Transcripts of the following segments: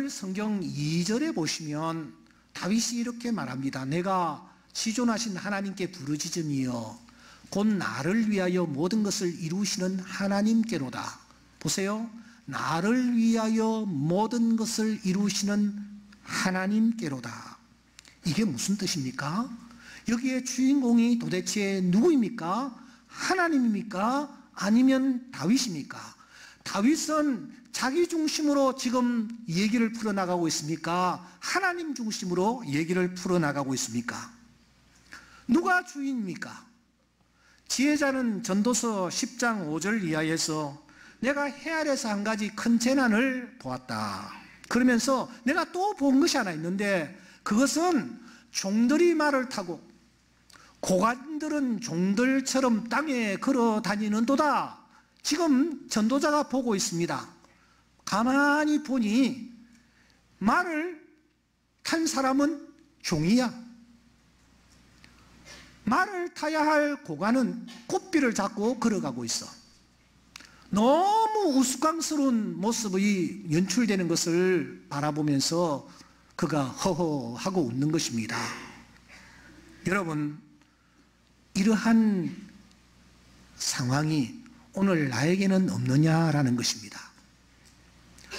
오늘 성경 2절에 보시면 다윗이 이렇게 말합니다. 내가 지존하신 하나님께 부르짖으며 곧 나를 위하여 모든 것을 이루시는 하나님께로다. 보세요. 나를 위하여 모든 것을 이루시는 하나님께로다. 이게 무슨 뜻입니까? 여기에 주인공이 도대체 누구입니까? 하나님입니까? 아니면 다윗입니까? 다윗은 자기 중심으로 지금 얘기를 풀어나가고 있습니까? 하나님 중심으로 얘기를 풀어나가고 있습니까? 누가 주인입니까? 지혜자는 전도서 10장 5절 이하에서 내가 해 아래서 한 가지 큰 재난을 보았다. 그러면서 내가 또 본 것이 하나 있는데 그것은 종들이 말을 타고 고관들은 종들처럼 땅에 걸어 다니는도다. 지금 전도자가 보고 있습니다. 가만히 보니 말을 탄 사람은 종이야. 말을 타야 할 고관은 꽃비를 잡고 걸어가고 있어. 너무 우스꽝스러운 모습이 연출되는 것을 바라보면서 그가 허허하고 웃는 것입니다. 여러분, 이러한 상황이 오늘 나에게는 없느냐라는 것입니다.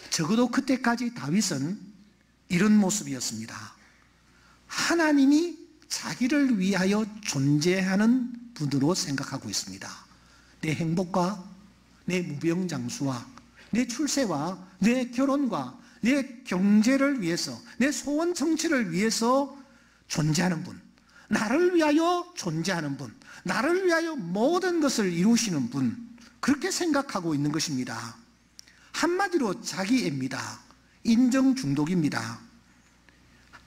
적어도 그때까지 다윗은 이런 모습이었습니다. 하나님이 자기를 위하여 존재하는 분으로 생각하고 있습니다. 내 행복과 내 무병장수와 내 출세와 내 결혼과 내 경제를 위해서, 내 소원 성취를 위해서 존재하는 분, 나를 위하여 존재하는 분, 나를 위하여 모든 것을 이루시는 분, 그렇게 생각하고 있는 것입니다. 한마디로 자기애입니다. 인정 중독입니다.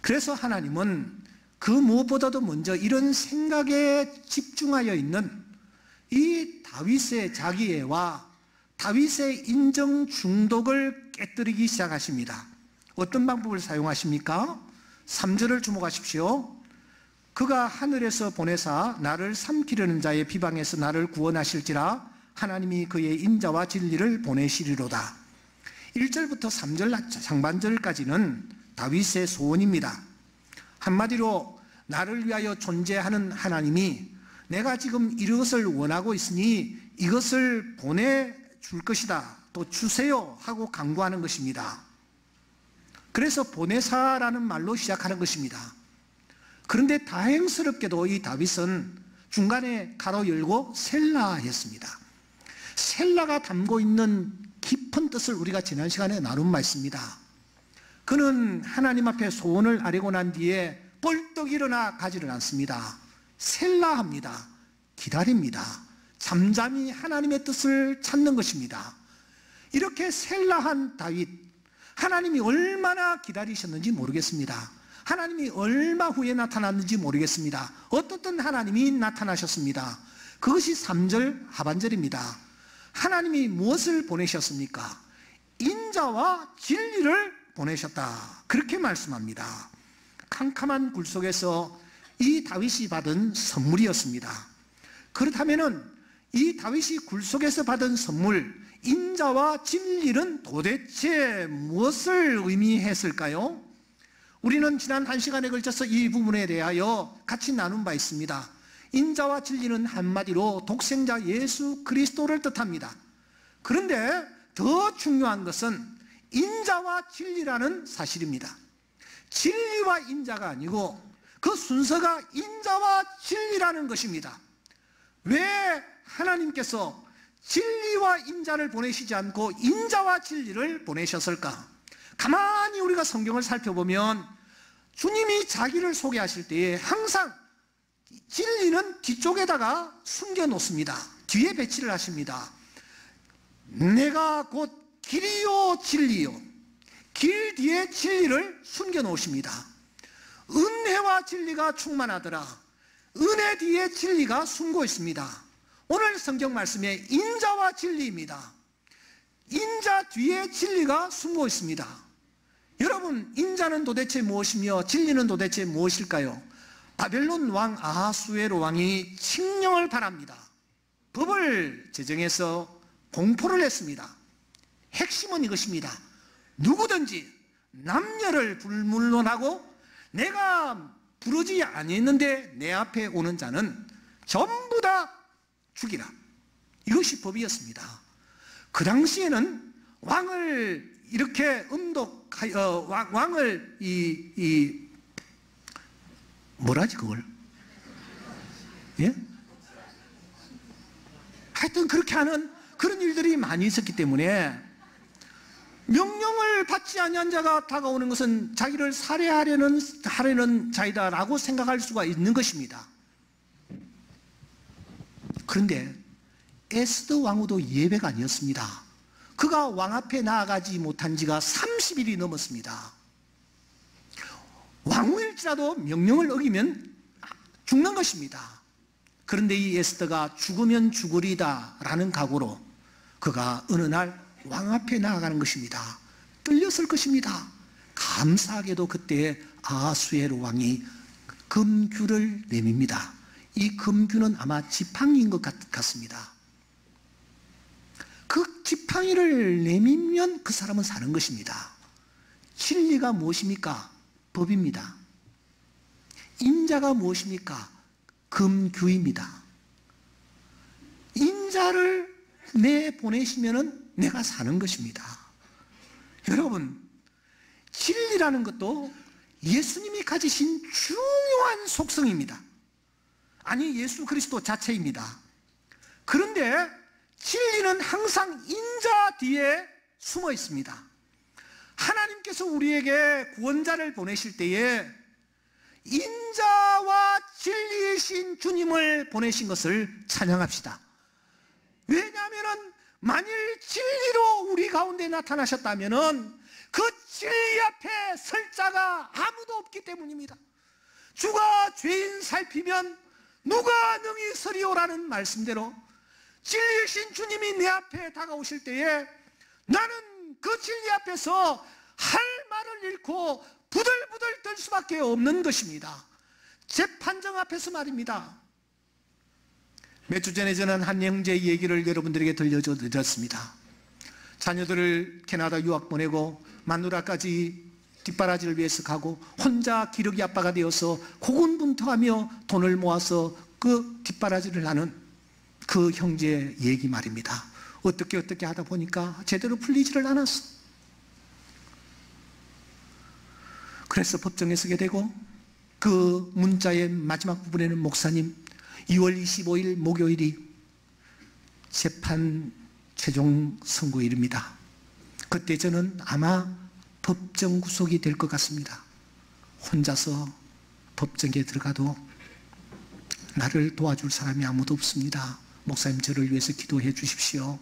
그래서 하나님은 그 무엇보다도 먼저 이런 생각에 집중하여 있는 이 다윗의 자기애와 다윗의 인정 중독을 깨뜨리기 시작하십니다. 어떤 방법을 사용하십니까? 3절을 주목하십시오. 그가 하늘에서 보내사 나를 삼키려는 자의 비방에서 나를 구원하실지라 하나님이 그의 인자와 진리를 보내시리로다. 1절부터 3절 상반절까지는 다윗의 소원입니다. 한마디로 나를 위하여 존재하는 하나님이 내가 지금 이것을 원하고 있으니 이것을 보내줄 것이다, 또 주세요 하고 강구하는 것입니다. 그래서 보내사라는 말로 시작하는 것입니다. 그런데 다행스럽게도 이 다윗은 중간에 가로 열고 셀라 했습니다. 셀라가 담고 있는 깊은 뜻을 우리가 지난 시간에 나눈 바 있습니다. 그는 하나님 앞에 소원을 아뢰고 난 뒤에 벌떡 일어나 가지를 않습니다. 셀라합니다. 기다립니다. 잠잠히 하나님의 뜻을 찾는 것입니다. 이렇게 셀라한 다윗, 하나님이 얼마나 기다리셨는지 모르겠습니다. 하나님이 얼마 후에 나타났는지 모르겠습니다. 어떻든 하나님이 나타나셨습니다. 그것이 3절 하반절입니다. 하나님이 무엇을 보내셨습니까? 인자와 진리를 보내셨다. 그렇게 말씀합니다. 캄캄한 굴 속에서 이 다윗이 받은 선물이었습니다. 그렇다면 이 다윗이 굴 속에서 받은 선물, 인자와 진리는 도대체 무엇을 의미했을까요? 우리는 지난 1시간에 걸쳐서 이 부분에 대하여 같이 나눈 바 있습니다. 인자와 진리는 한마디로 독생자 예수 그리스도를 뜻합니다. 그런데 더 중요한 것은 인자와 진리라는 사실입니다. 진리와 인자가 아니고 그 순서가 인자와 진리라는 것입니다. 왜 하나님께서 진리와 인자를 보내시지 않고 인자와 진리를 보내셨을까? 가만히 우리가 성경을 살펴보면 주님이 자기를 소개하실 때에 항상 진리는 뒤쪽에다가 숨겨놓습니다. 뒤에 배치를 하십니다. 내가 곧 길이요 진리요. 길 뒤에 진리를 숨겨놓으십니다. 은혜와 진리가 충만하더라. 은혜 뒤에 진리가 숨고 있습니다. 오늘 성경 말씀에 인자와 진리입니다. 인자 뒤에 진리가 숨고 있습니다. 여러분, 인자는 도대체 무엇이며 진리는 도대체 무엇일까요? 바벨론 왕 아하수에로 왕이 칙령을 발합니다. 법을 제정해서 공포를 했습니다. 핵심은 이것입니다. 누구든지 남녀를 불문론하고 내가 부르지 아니했는데 내 앞에 오는 자는 전부 다 죽이라. 이것이 법이었습니다. 그 당시에는 왕을 이렇게 음독하여 왕을 뭐라지 그걸? 예? 하여튼 그렇게 하는 그런 일들이 많이 있었기 때문에 명령을 받지 아니한 자가 다가오는 것은 자기를 살해하려는 자이다라고 생각할 수가 있는 것입니다. 그런데 에스더 왕후도 예배가 아니었습니다. 그가 왕 앞에 나아가지 못한 지가 30일이 넘었습니다. 왕후일지라도 명령을 어기면 죽는 것입니다. 그런데 이 에스더가 죽으면 죽으리다 라는 각오로 그가 어느 날 왕 앞에 나아가는 것입니다. 떨렸을 것입니다. 감사하게도 그때 아하수에로 왕이 금규를 내밉니다. 이 금규는 아마 지팡이인 것 같습니다. 그 지팡이를 내밀면 그 사람은 사는 것입니다. 진리가 무엇입니까? 법입니다. 인자가 무엇입니까? 금규입니다. 인자를 내보내시면은 내가 사는 것입니다. 여러분, 진리라는 것도 예수님이 가지신 중요한 속성입니다. 아니, 예수 그리스도 자체입니다. 그런데 진리는 항상 인자 뒤에 숨어 있습니다. 하나님께서 우리에게 구원자를 보내실 때에 인자와 진리이신 주님을 보내신 것을 찬양합시다. 왜냐하면 만일 진리로 우리 가운데 나타나셨다면 그 진리 앞에 설 자가 아무도 없기 때문입니다. 주가 죄인 살피면 누가 능히 서리오라는 말씀대로 진리이신 주님이 내 앞에 다가오실 때에 나는 그 진리 앞에서 할 말을 잃고 부들부들 떨 수밖에 없는 것입니다. 재판정 앞에서 말입니다. 몇 주 전에 저는 한 형제의 얘기를 여러분들에게 들려드렸습니다. 자녀들을 캐나다 유학 보내고 마누라까지 뒷바라지를 위해서 가고 혼자 기러기 아빠가 되어서 고군분투하며 돈을 모아서 그 뒷바라지를 하는 그 형제의 얘기 말입니다. 어떻게 하다 보니까 제대로 풀리지를 않았어. 그래서 법정에 서게 되고 그 문자의 마지막 부분에는 목사님 2월 25일 목요일이 재판 최종 선고일입니다. 그때 저는 아마 법정 구속이 될 것 같습니다. 혼자서 법정에 들어가도 나를 도와줄 사람이 아무도 없습니다. 목사님 저를 위해서 기도해 주십시오.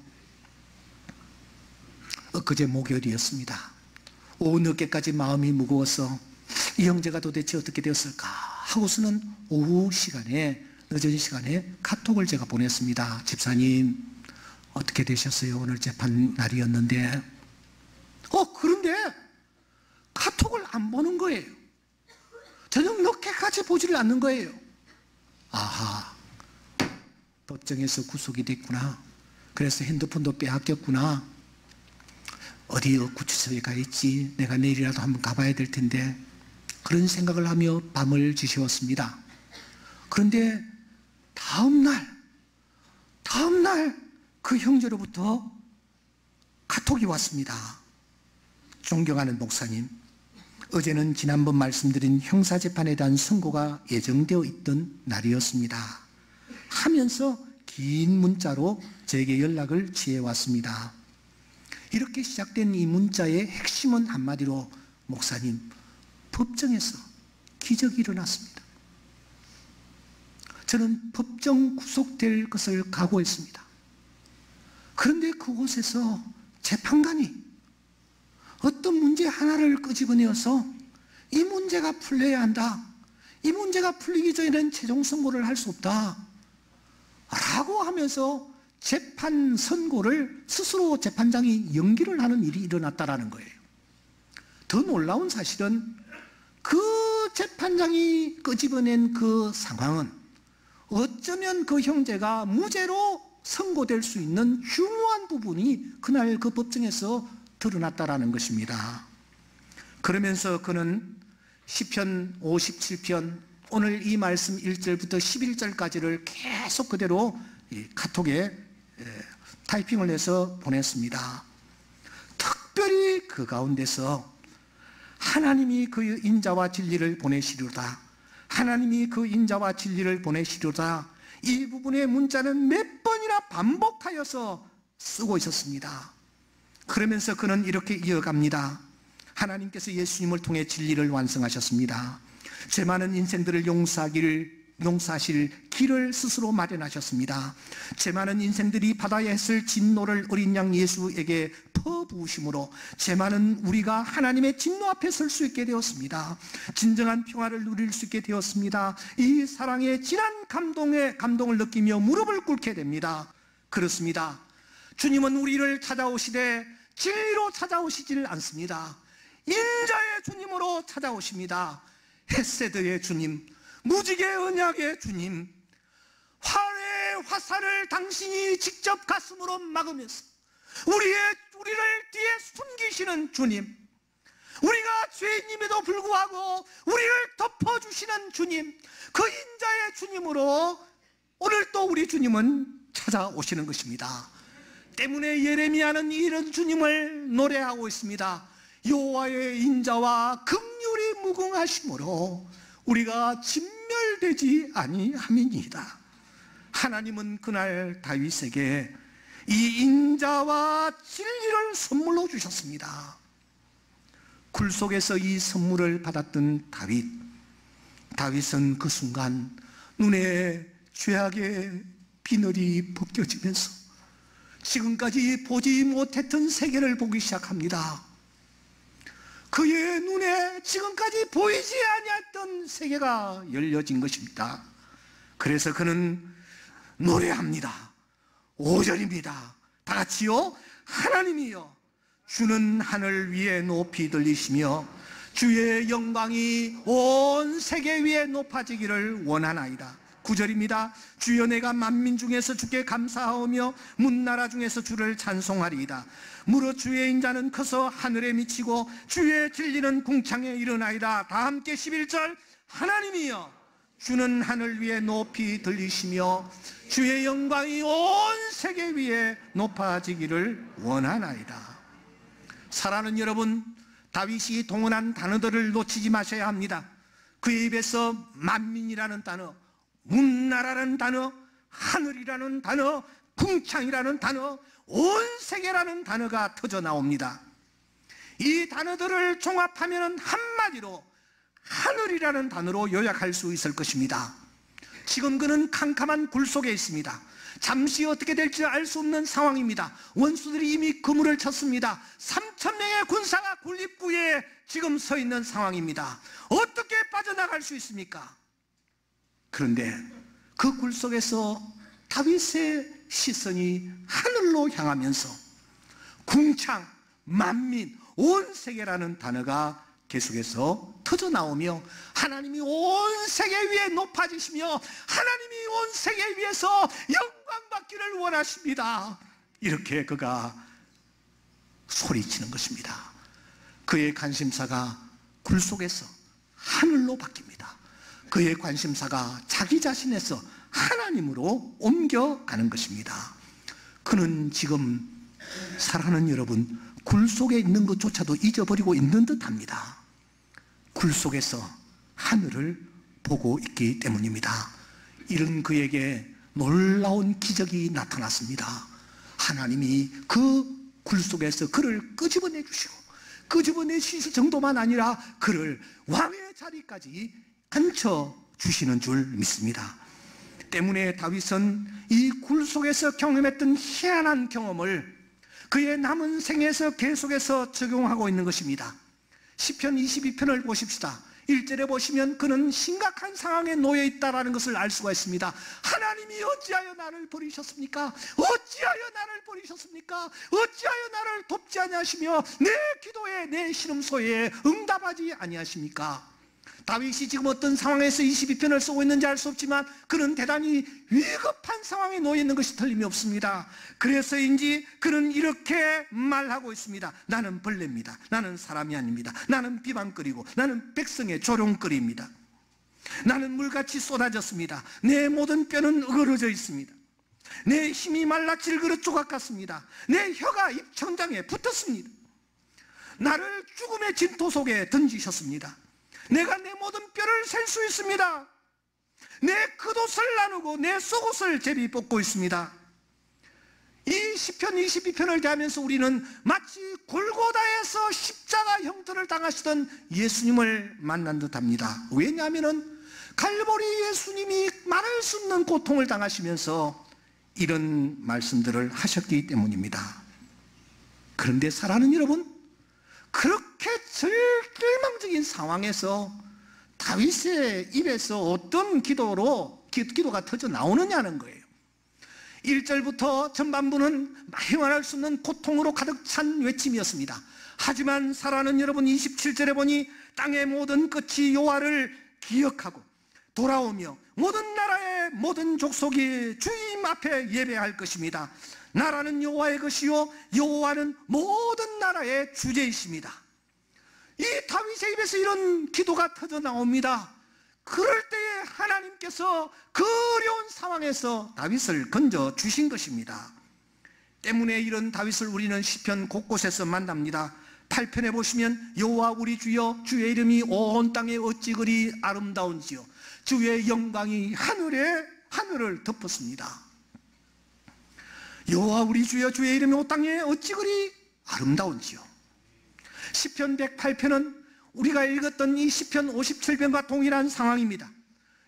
엊그제 목요일이었습니다. 오후 늦게까지 마음이 무거워서 이 형제가 도대체 어떻게 되었을까 하고서는 오후 시간에 늦은 시간에 카톡을 제가 보냈습니다. 집사님 어떻게 되셨어요? 오늘 재판 날이었는데 그런데 카톡을 안 보는 거예요. 저녁 늦게까지 보지를 않는 거예요. 아하, 법정에서 구속이 됐구나. 그래서 핸드폰도 빼앗겼구나. 어디 구치소에 가 있지? 내가 내일이라도 한번 가봐야 될 텐데 그런 생각을 하며 밤을 지새웠습니다. 그런데 다음날 그 형제로부터 카톡이 왔습니다. 존경하는 목사님, 어제는 지난번 말씀드린 형사재판에 대한 선고가 예정되어 있던 날이었습니다 하면서 긴 문자로 제게 연락을 취해왔습니다. 이렇게 시작된 이 문자의 핵심은 한마디로 목사님, 법정에서 기적이 일어났습니다. 저는 법정 구속될 것을 각오했습니다. 그런데 그곳에서 재판관이 어떤 문제 하나를 끄집어내어서 이 문제가 풀려야 한다. 이 문제가 풀리기 전에는 최종 선고를 할 수 없다. 라고 하면서 재판 선고를 스스로 재판장이 연기를 하는 일이 일어났다라는 거예요. 더 놀라운 사실은 그 재판장이 끄집어낸 그 상황은 어쩌면 그 형제가 무죄로 선고될 수 있는 중요한 부분이 그날 그 법정에서 드러났다라는 것입니다. 그러면서 그는 시편 57편 오늘 이 말씀 1절부터 11절까지를 계속 그대로 카톡에 타이핑을 해서 보냈습니다. 특별히 그 가운데서 하나님이 그 인자와 진리를 보내시리로다, 하나님이 그 인자와 진리를 보내시리로다, 이 부분의 문자는 몇 번이나 반복하여서 쓰고 있었습니다. 그러면서 그는 이렇게 이어갑니다. 하나님께서 예수님을 통해 진리를 완성하셨습니다. 죄 많은 인생들을 용서하실 길을 스스로 마련하셨습니다. 죄 많은 인생들이 받아야 했을 진노를 어린 양 예수에게 퍼부으심으로 죄 많은 우리가 하나님의 진노 앞에 설 수 있게 되었습니다. 진정한 평화를 누릴 수 있게 되었습니다. 이 사랑의 진한 감동을 느끼며 무릎을 꿇게 됩니다. 그렇습니다. 주님은 우리를 찾아오시되 진리로 찾아오시질 않습니다. 인자의 주님으로 찾아오십니다. 헤세드의 주님, 무지개 언약의 주님, 활의 화살을 당신이 직접 가슴으로 막으면서 우리를 뒤에 숨기시는 주님, 우리가 죄인임에도 불구하고 우리를 덮어주시는 주님, 그 인자의 주님으로 오늘 또 우리 주님은 찾아오시는 것입니다. 때문에 예레미야는 이런 주님을 노래하고 있습니다. 여호와의 인자와 긍휼이 무궁하심으로 우리가 진멸되지 아니함이니이다. 하나님은 그날 다윗에게 이 인자와 진리를 선물로 주셨습니다. 굴 속에서 이 선물을 받았던 다윗은 그 순간 눈에 죄악의 비늘이 벗겨지면서 지금까지 보지 못했던 세계를 보기 시작합니다. 그의 눈에 지금까지 보이지 아니했던 세계가 열려진 것입니다. 그래서 그는 노래합니다. 5절입니다. 다 같이요. 하나님이여, 주는 하늘 위에 높이 들리시며 주의 영광이 온 세계 위에 높아지기를 원하나이다. 9절입니다. 주여, 내가 만민 중에서 주께 감사하오며 문나라 중에서 주를 찬송하리이다. 무릇 주의 인자는 커서 하늘에 미치고 주의 진리는 궁창에 이르나이다. 다 함께 11절. 하나님이여, 주는 하늘 위에 높이 들리시며 주의 영광이 온 세계 위에 높아지기를 원하나이다. 사랑하는 여러분, 다윗이 동원한 단어들을 놓치지 마셔야 합니다. 그의 입에서 만민이라는 단어, 문나라라는 단어, 하늘이라는 단어, 궁창이라는 단어, 온 세계라는 단어가 터져 나옵니다. 이 단어들을 종합하면 한마디로 하늘이라는 단어로 요약할 수 있을 것입니다. 지금 그는 캄캄한 굴 속에 있습니다. 잠시 어떻게 될지 알 수 없는 상황입니다. 원수들이 이미 그물을 쳤습니다. 3,000명의 군사가 굴 입구에 지금 서 있는 상황입니다. 어떻게 빠져나갈 수 있습니까? 그런데 그 굴 속에서 다윗의 시선이 하늘로 향하면서 궁창, 만민, 온 세계라는 단어가 계속해서 터져 나오며 하나님이 온 세계 위에 높아지시며 하나님이 온 세계 위에서 영광 받기를 원하십니다. 이렇게 그가 소리치는 것입니다. 그의 관심사가 굴 속에서 하늘로 바뀝니다. 그의 관심사가 자기 자신에서 하나님으로 옮겨가는 것입니다. 그는 지금 사랑하는 여러분, 굴 속에 있는 것조차도 잊어버리고 있는 듯합니다. 굴 속에서 하늘을 보고 있기 때문입니다. 이런 그에게 놀라운 기적이 나타났습니다. 하나님이 그 굴 속에서 그를 끄집어내 주시고, 끄집어내실 정도만 아니라 그를 왕의 자리까지 앉혀주시는 줄 믿습니다. 때문에 다윗은 이 굴 속에서 경험했던 희한한 경험을 그의 남은 생에서 계속해서 적용하고 있는 것입니다. 시편 22편을 보십시다. 1절에 보시면 그는 심각한 상황에 놓여 있다는 것을 알 수가 있습니다. 하나님이 어찌하여 나를 버리셨습니까? 어찌하여 나를 버리셨습니까? 어찌하여 나를 돕지 아니하시며 내 기도에, 내 신음소리에 응답하지 아니하십니까? 다윗이 지금 어떤 상황에서 22편을 쓰고 있는지 알 수 없지만 그는 대단히 위급한 상황에 놓여 있는 것이 틀림이 없습니다. 그래서인지 그는 이렇게 말하고 있습니다. 나는 벌레입니다. 나는 사람이 아닙니다. 나는 비방거리고 나는 백성의 조롱거리입니다. 나는 물같이 쏟아졌습니다. 내 모든 뼈는 으그러져 있습니다. 내 힘이 말라 질그릇 조각 같습니다. 내 혀가 입천장에 붙었습니다. 나를 죽음의 진토 속에 던지셨습니다. 내가 내 모든 뼈를 셀 수 있습니다. 내 겉옷을 나누고 내 속옷을 제비 뽑고 있습니다. 이 시편 22편을 대하면서 우리는 마치 골고다에서 십자가 형태를 당하시던 예수님을 만난 듯합니다. 왜냐하면 갈보리 예수님이 말할 수 없는 고통을 당하시면서 이런 말씀들을 하셨기 때문입니다. 그런데 사랑하는 여러분, 그렇게 절망적인 상황에서 다윗의 입에서 어떤 기도가 터져 나오느냐는 거예요. 1절부터 전반부는 말할 수 없는 고통으로 가득 찬 외침이었습니다. 하지만 사랑하는 여러분, 27절에 보니 땅의 모든 끝이 여호와를 기억하고 돌아오며 모든 나라의 모든 족속이 주님 앞에 예배할 것입니다. 나라는 여호와의 것이요 여호와는 모든 나라의 주제이십니다. 이 다윗의 입에서 이런 기도가 터져 나옵니다. 그럴 때에 하나님께서 그 어려운 상황에서 다윗을 건져 주신 것입니다. 때문에 이런 다윗을 우리는 시편 곳곳에서 만납니다. 8편에 보시면 여호와 우리 주여 주의 이름이 온 땅에 어찌 그리 아름다운지요 주의 영광이 하늘을 덮었습니다. 여호와 우리 주여 주의 이름이 온 땅에 어찌 그리 아름다운지요. 시편 108편은 우리가 읽었던 이 시편 57편과 동일한 상황입니다.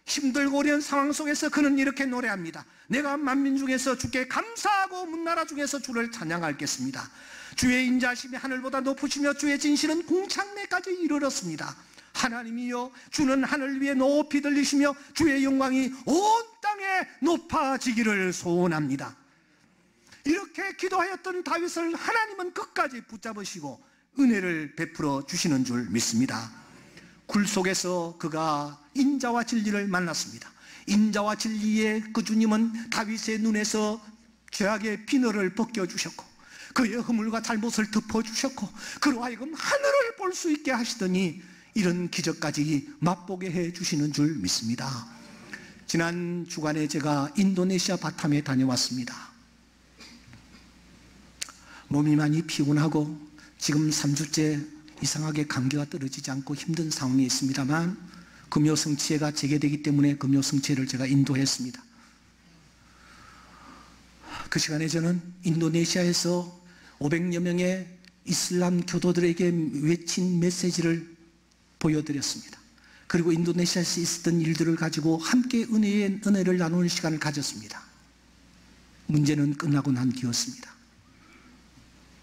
힘들고 어려운 상황 속에서 그는 이렇게 노래합니다. 내가 만민 중에서 주께 감사하고 문나라 중에서 주를 찬양하겠습니다. 주의 인자하심이 하늘보다 높으시며 주의 진실은 궁창내까지 이르렀습니다. 하나님이여 주는 하늘 위에 높이 들리시며 주의 영광이 온 땅에 높아지기를 소원합니다. 이렇게 기도하였던 다윗을 하나님은 끝까지 붙잡으시고 은혜를 베풀어 주시는 줄 믿습니다. 굴 속에서 그가 인자와 진리를 만났습니다. 인자와 진리의 그 주님은 다윗의 눈에서 죄악의 비늘을 벗겨주셨고 그의 허물과 잘못을 덮어주셨고 그로 하여금 하늘을 볼 수 있게 하시더니 이런 기적까지 맛보게 해주시는 줄 믿습니다. 지난 주간에 제가 인도네시아 바탐에 다녀왔습니다. 몸이 많이 피곤하고 지금 3주째 이상하게 감기가 떨어지지 않고 힘든 상황이 있습니다만 금요성취회가 재개되기 때문에 금요성취회를 제가 인도했습니다. 그 시간에 저는 인도네시아에서 500여 명의 이슬람 교도들에게 외친 메시지를 보여드렸습니다. 그리고 인도네시아에서 있었던 일들을 가지고 함께 은혜를 나누는 시간을 가졌습니다. 문제는 끝나고 난 뒤였습니다.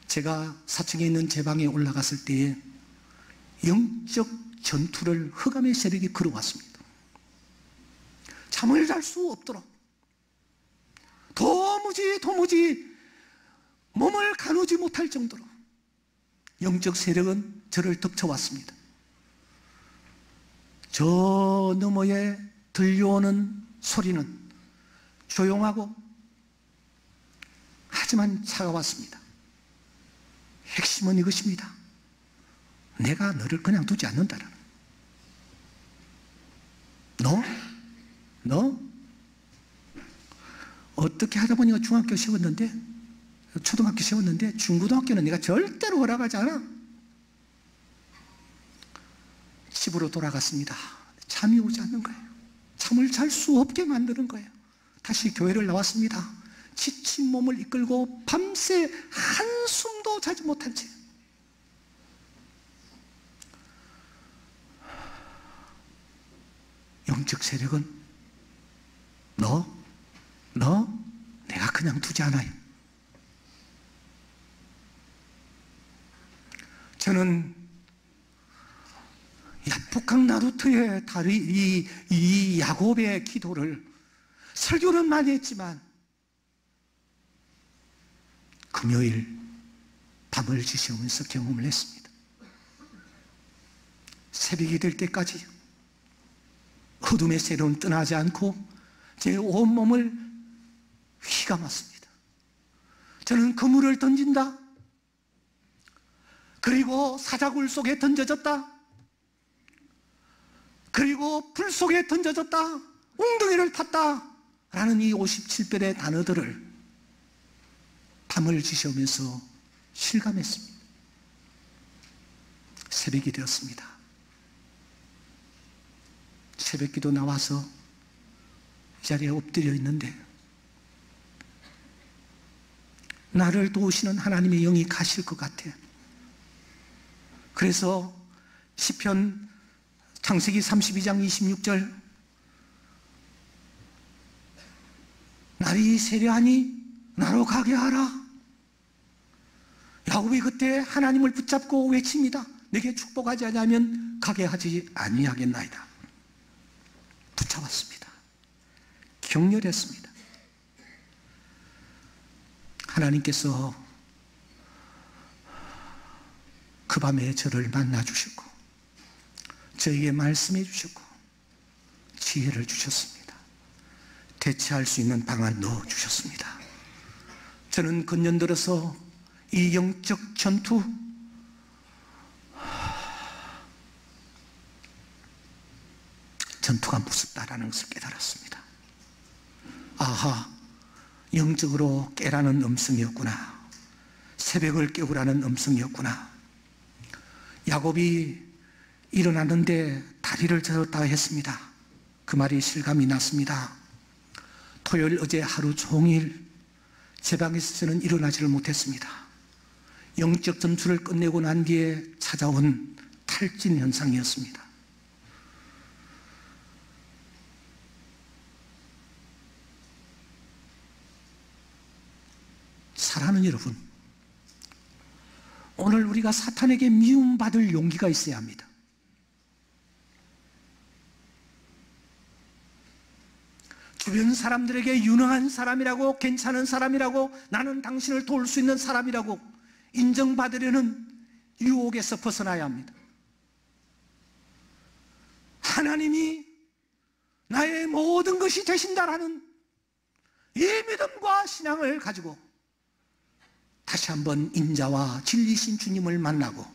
제가 4층에 있는 제 방에 올라갔을 때에 영적 전투를 흑암의 세력이 걸어왔습니다. 잠을 잘 수 없도록 도무지 몸을 가누지 못할 정도로 영적 세력은 저를 덮쳐왔습니다. 저 너머에 들려오는 소리는 조용하고 하지만 차가웠습니다. 핵심은 이것입니다. 내가 너를 그냥 두지 않는다라는. 너 어떻게 하다 보니까 중학교 세웠는데 초등학교 세웠는데 중고등학교는 내가 절대로 허락하지 않아. 집으로 돌아갔습니다. 잠이 오지 않는 거예요. 잠을 잘 수 없게 만드는 거예요. 다시 교회를 나왔습니다. 지친 몸을 이끌고 밤새 한숨도 자지 못한 채 영적 세력은 내가 그냥 두지 않아요. 저는 북한 나루터의 다리 이 야곱의 기도를 설교는 많이 했지만 금요일 밤을 지새우면서 경험을 했습니다. 새벽이 될 때까지 어둠의 세로는 떠나지 않고 제 온몸을 휘감았습니다. 저는 그물을 던진다, 그리고 사자굴 속에 던져졌다, 그리고 불 속에 던져졌다, 웅덩이를 탔다 라는 이 57별의 단어들을 밤을 지새우면서 실감했습니다. 새벽이 되었습니다. 새벽기도 나와서 이 자리에 엎드려 있는데 나를 도우시는 하나님의 영이 가실 것 같아. 그래서 시편 창세기 32장 26절, 날이 세려하니 나로 가게 하라. 야곱이 그때 하나님을 붙잡고 외칩니다. 내게 축복하지 않으면 가게 하지 아니하겠나이다. 붙잡았습니다. 격렬했습니다. 하나님께서 그 밤에 저를 만나주셨고 저에게 말씀해 주셨고 지혜를 주셨습니다. 대체할 수 있는 방안 넣어주셨습니다. 저는 근년 들어서 이 영적 전투, 전투가 무섭다라는 것을 깨달았습니다. 아하, 영적으로 깨라는 음성이었구나. 새벽을 깨우라는 음성이었구나. 야곱이 일어났는데 다리를 저었다 했습니다. 그 말이 실감이 났습니다. 토요일 어제 하루 종일 제 방에서 저는 일어나지를 못했습니다. 영적 전투를 끝내고 난 뒤에 찾아온 탈진 현상이었습니다. 사랑하는 여러분, 오늘 우리가 사탄에게 미움받을 용기가 있어야 합니다. 주변 사람들에게 유능한 사람이라고, 괜찮은 사람이라고, 나는 당신을 도울 수 있는 사람이라고 인정받으려는 유혹에서 벗어나야 합니다. 하나님이 나의 모든 것이 되신다라는 이 믿음과 신앙을 가지고 다시 한번 인자와 진리신 주님을 만나고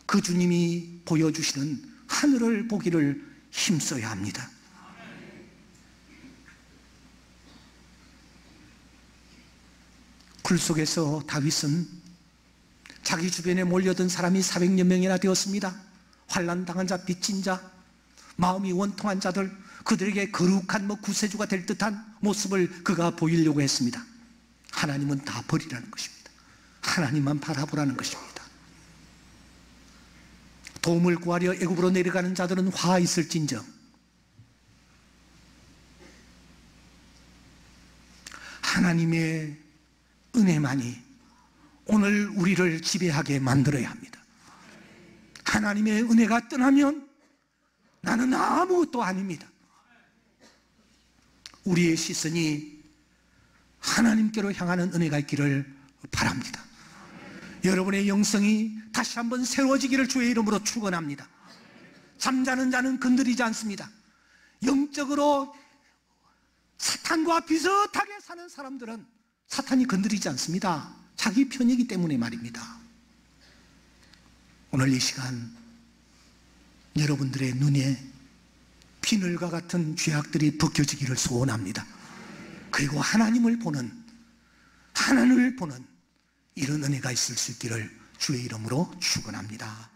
그 주님이 보여주시는 하늘을 보기를 힘써야 합니다. 굴 속에서 다윗은 자기 주변에 몰려든 사람이 400여 명이나 되었습니다. 환난 당한 자, 빚진 자, 마음이 원통한 자들, 그들에게 거룩한 구세주가 될 듯한 모습을 그가 보이려고 했습니다. 하나님은 다 버리라는 것입니다. 하나님만 바라보라는 것입니다. 도움을 구하려 애굽으로 내려가는 자들은 화 있을진저 하나님의 은혜만이 오늘 우리를 지배하게 만들어야 합니다. 하나님의 은혜가 떠나면 나는 아무것도 아닙니다. 우리의 시선이 하나님께로 향하는 은혜가 있기를 바랍니다. 여러분의 영성이 다시 한번 새로워지기를 주의 이름으로 축원합니다. 잠자는 자는 건드리지 않습니다. 영적으로 사탄과 비슷하게 사는 사람들은 사탄이 건드리지 않습니다. 자기 편이기 때문에 말입니다. 오늘 이 시간 여러분들의 눈에 비늘과 같은 죄악들이 벗겨지기를 소원합니다. 그리고 하나님을 보는 이런 은혜가 있을 수 있기를 주의 이름으로 축원합니다.